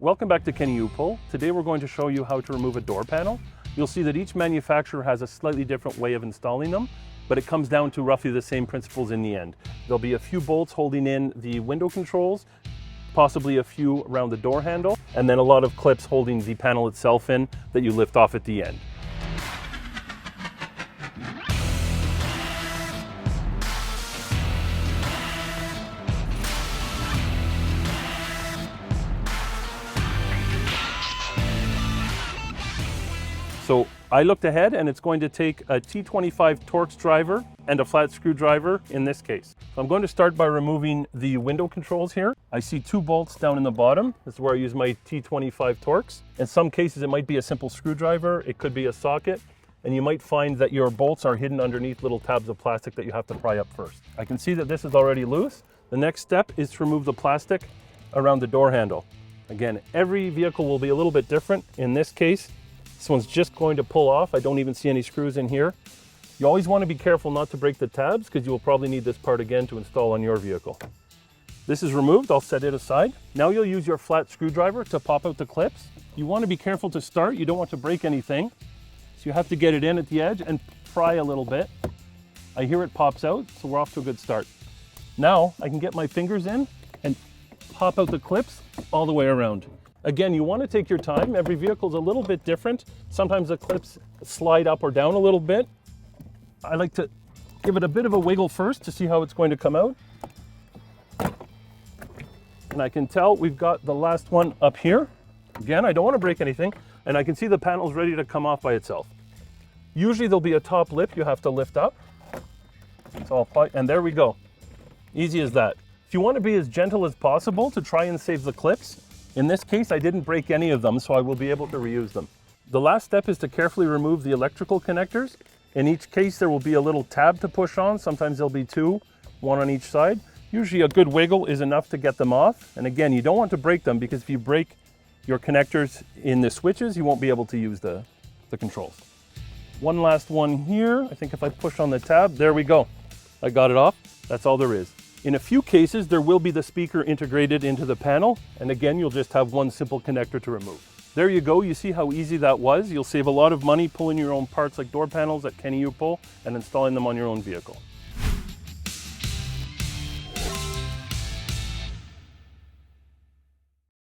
Welcome back to Kenny U-Pull. Today we're going to show you how to remove a door panel. You'll see that each manufacturer has a slightly different way of installing them, but it comes down to roughly the same principles in the end. There'll be a few bolts holding in the window controls, possibly a few around the door handle, and then a lot of clips holding the panel itself in that you lift off at the end. So I looked ahead and it's going to take a T25 Torx driver and a flat screwdriver in this case. So I'm going to start by removing the window controls here. I see two bolts down in the bottom. This is where I use my T25 Torx. In some cases it might be a simple screwdriver, it could be a socket, and you might find that your bolts are hidden underneath little tabs of plastic that you have to pry up first. I can see that this is already loose. The next step is to remove the plastic around the door handle. Again, every vehicle will be a little bit different. In this case, this one's just going to pull off. I don't even see any screws in here. You always want to be careful not to break the tabs because you will probably need this part again to install on your vehicle. This is removed, I'll set it aside. Now you'll use your flat screwdriver to pop out the clips. You want to be careful to start, you don't want to break anything. So you have to get it in at the edge and pry a little bit. I hear it pops out, so we're off to a good start. Now I can get my fingers in and pop out the clips all the way around. Again, you want to take your time. Every vehicle is a little bit different. Sometimes the clips slide up or down a little bit. I like to give it a bit of a wiggle first to see how it's going to come out. And I can tell we've got the last one up here. Again, I don't want to break anything. And I can see the panel's ready to come off by itself. Usually there'll be a top lip you have to lift up. So and there we go. Easy as that. If you want to be as gentle as possible to try and save the clips, in this case, I didn't break any of them, so I will be able to reuse them. The last step is to carefully remove the electrical connectors. In each case, there will be a little tab to push on. Sometimes there'll be two, one on each side. Usually a good wiggle is enough to get them off. And again, you don't want to break them because if you break your connectors in the switches, you won't be able to use the controls. One last one here. I think if I push on the tab, there we go. I got it off. That's all there is. In a few cases, there will be the speaker integrated into the panel, and again, you'll just have one simple connector to remove. There you go, you see how easy that was. You'll save a lot of money pulling your own parts like door panels at Kenny U-Pull and installing them on your own vehicle.